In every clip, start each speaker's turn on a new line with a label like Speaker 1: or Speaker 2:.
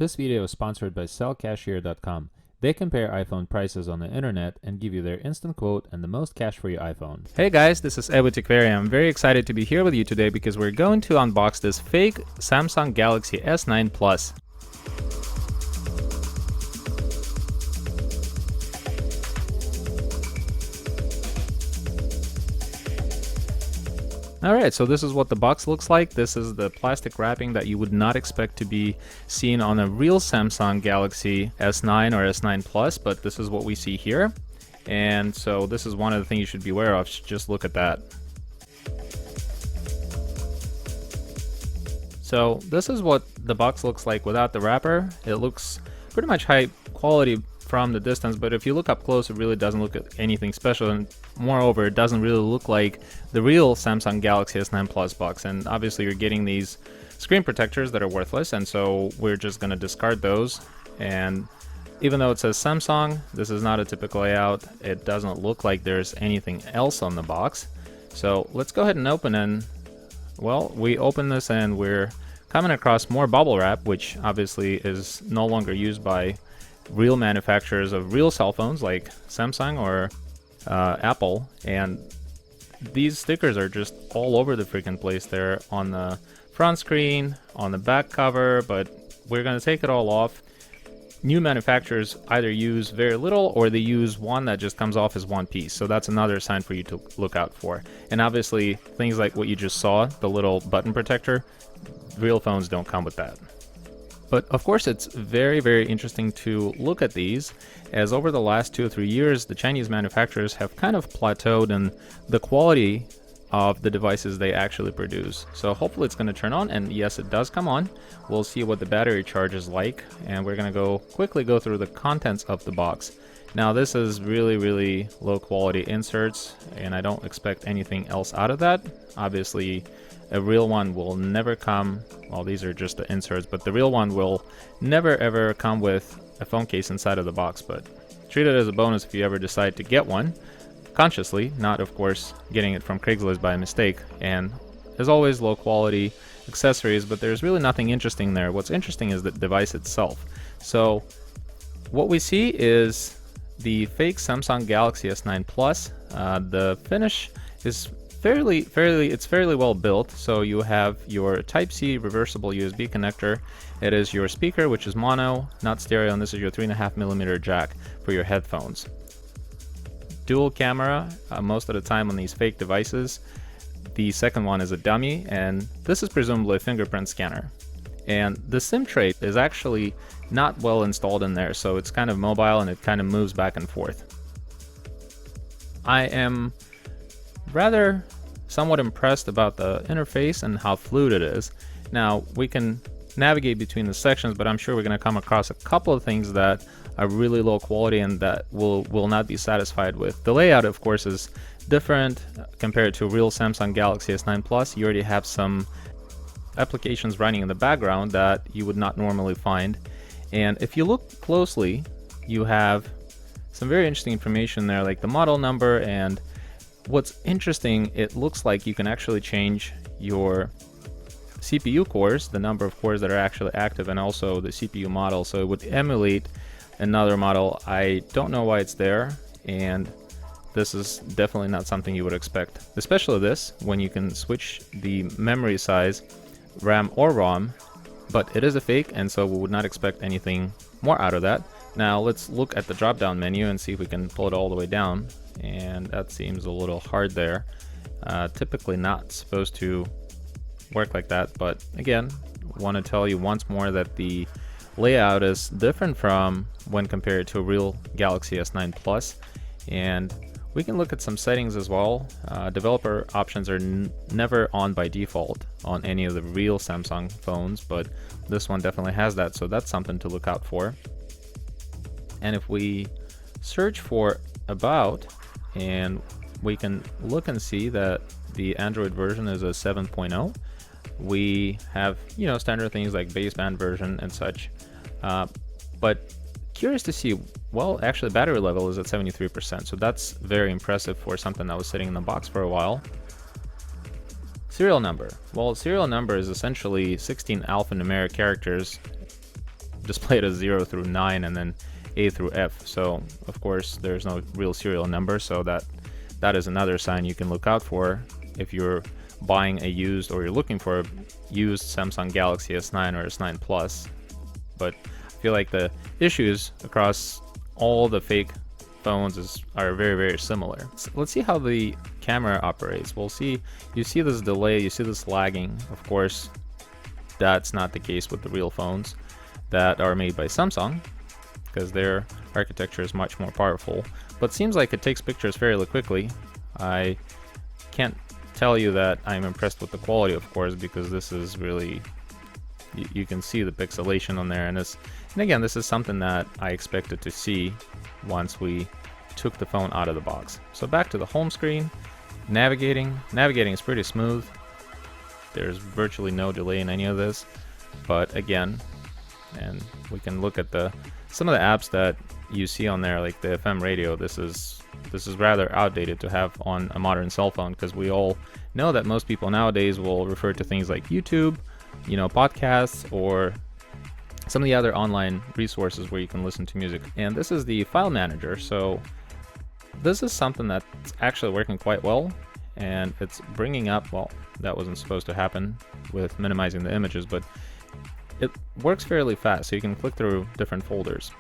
Speaker 1: This video is sponsored by sellcashier.com. They compare iPhone prices on the internet and give you their instant quote and the most cash for your iPhone.
Speaker 2: Hey guys, this is Ed with Techveria. I'm very excited to be here with you today because we're going to unbox this fake Samsung Galaxy S9 Plus. Alright, so this is what the box looks like. This is the plastic wrapping that you would not expect to be seen on a real Samsung Galaxy S9 or S9 Plus, but this is what we see here. And so this is one of the things you should be aware of. Just look at that. So this is what the box looks like without the wrapper. It looks pretty much high quality from the distance, but if you look up close, it really doesn't look at anything special, and moreover, it doesn't really look like the real Samsung Galaxy S9 Plus box. And obviously you're getting these screen protectors that are worthless, and so we're just going to discard those. And even though it says Samsung, this is not a typical layout. It doesn't look like there's anything else on the box. So let's go ahead and open, and well, we open this and we're coming across more bubble wrap, which obviously is no longer used by real manufacturers of real cell phones like Samsung or Apple. And these stickers are just all over the freaking place. They're on the front screen, on the back cover, but we're going to take it all off. New manufacturers either use very little or they use one that just comes off as one piece. So that's another sign for you to look out for. And obviously things like what you just saw, the little button protector, real phones don't come with that. But of course, it's very, very interesting to look at these, as over the last 2 or 3 years, the Chinese manufacturers have kind of plateaued in the quality of the devices they actually produce. So hopefully it's going to turn on, and yes, it does come on. We'll see what the battery charge is like, and we're going to quickly go through the contents of the box. Now this is really, really low quality inserts, and I don't expect anything else out of that. Obviously, a real one will never come, well, these are just the inserts, but the real one will never ever come with a phone case inside of the box. But treat it as a bonus if you ever decide to get one, consciously, not of course getting it from Craigslist by mistake. And as always, low quality accessories, but there's really nothing interesting there. What's interesting is the device itself. So what we see is the fake Samsung Galaxy S9 Plus. The finish is fairly well built. So you have your Type-C reversible USB connector. It is your speaker, which is mono, not stereo, and this is your 3.5mm jack for your headphones. Dual camera most of the time on these fake devices. The second one is a dummy, and this is presumably a fingerprint scanner. And the SIM tray is actually not well installed in there, so it's kind of mobile and it kind of moves back and forth. I am rather somewhat impressed about the interface and how fluid it is. Now we can navigate between the sections, but I'm sure we're going to come across a couple of things that are really low quality and that will not be satisfied with. The layout, of course, is different compared to a real Samsung Galaxy S9 Plus. You already have some applications running in the background that you would not normally find. And if you look closely, you have some very interesting information there, like the model number. And what's interesting, it looks like you can actually change your CPU cores, the number of cores that are actually active, and also the CPU model, so it would emulate another model. I don't know why it's there, and this is definitely not something you would expect, especially this, when you can switch the memory size, RAM or ROM, but it is a fake, and so we would not expect anything more out of that. Now let's look at the drop down menu and see if we can pull it all the way down, and that seems a little hard there. Typically not supposed to work like that, but again, want to tell you once more that the layout is different from when compared to a real Galaxy S9 Plus. And we can look at some settings as well. Developer options are never on by default on any of the real Samsung phones, but this one definitely has that, so that's something to look out for. And if we search for About, and we can look and see that the Android version is a 7.0. We have, standard things like baseband version and such. But curious to see, well, actually battery level is at 73%, so that's very impressive for something that was sitting in the box for a while. Serial number. Well, serial number is essentially 16 alphanumeric characters displayed as 0 through 9 and then A through F. So of course there's no real serial number, so that is another sign you can look out for if you're buying a used, or you're looking for a used Samsung Galaxy S9 or S9 Plus. But I feel like the issues across all the fake phones are very, very similar. So let's see how the camera operates. We'll see, you see this delay, you see this lagging. Of course, that's not the case with the real phones that are made by Samsung, because their architecture is much more powerful. But seems like it takes pictures fairly quickly. I can't tell you that I'm impressed with the quality, of course, because this is really, you can see the pixelation on there, and again, this is something that I expected to see once we took the phone out of the box. So back to the home screen, navigating is pretty smooth. There's virtually no delay in any of this, but again, and we can look at some of the apps that you see on there, like the FM radio. This is rather outdated to have on a modern cell phone, because we all know that most people nowadays will refer to things like YouTube, podcasts, or some of the other online resources where you can listen to music. And this is the file manager, so this is something that's actually working quite well, and it's bringing up, well, that wasn't supposed to happen with minimizing the images, but it works fairly fast, so you can click through different folders.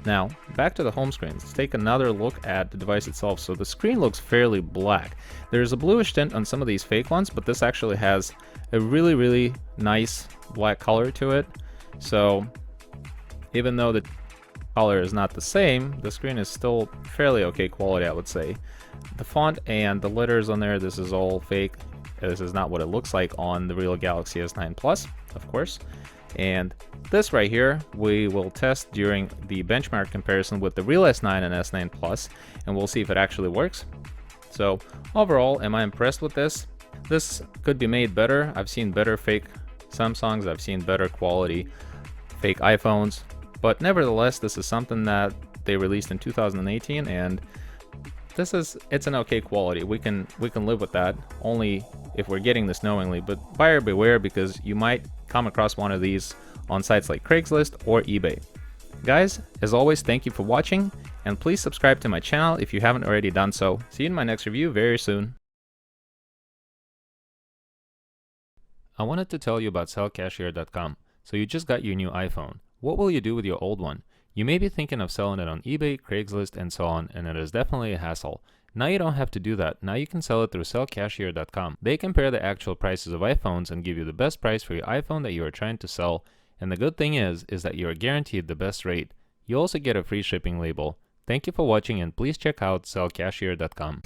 Speaker 2: Now, back to the home screen. Let's take another look at the device itself. So the screen looks fairly black. There's a bluish tint on some of these fake ones, but this actually has a really, really nice black color to it. So even though the color is not the same, the screen is still fairly okay quality, I would say. The font and the letters on there, this is all fake. This is not what it looks like on the real Galaxy S9 Plus, of course. And this right here, we will test during the benchmark comparison with the real S9 and S9 Plus, and we'll see if it actually works. So overall, am I impressed with this? This could be made better. I've seen better fake Samsungs, I've seen better quality fake iPhones, but nevertheless, this is something that they released in 2018, and it's an okay quality. We can live with that, only if we're getting this knowingly, but buyer beware, because you might come across one of these on sites like Craigslist or eBay. Guys, as always, thank you for watching, and please subscribe to my channel if you haven't already done so. See you in my next review very soon.
Speaker 1: I wanted to tell you about sellcashier.com. So you just got your new iPhone. What will you do with your old one? You may be thinking of selling it on eBay, Craigslist, and so on, and it is definitely a hassle. Now you don't have to do that. Now you can sell it through sellcashier.com. They compare the actual prices of iPhones and give you the best price for your iPhone that you are trying to sell. And the good thing is that you are guaranteed the best rate. You also get a free shipping label. Thank you for watching, and please check out sellcashier.com.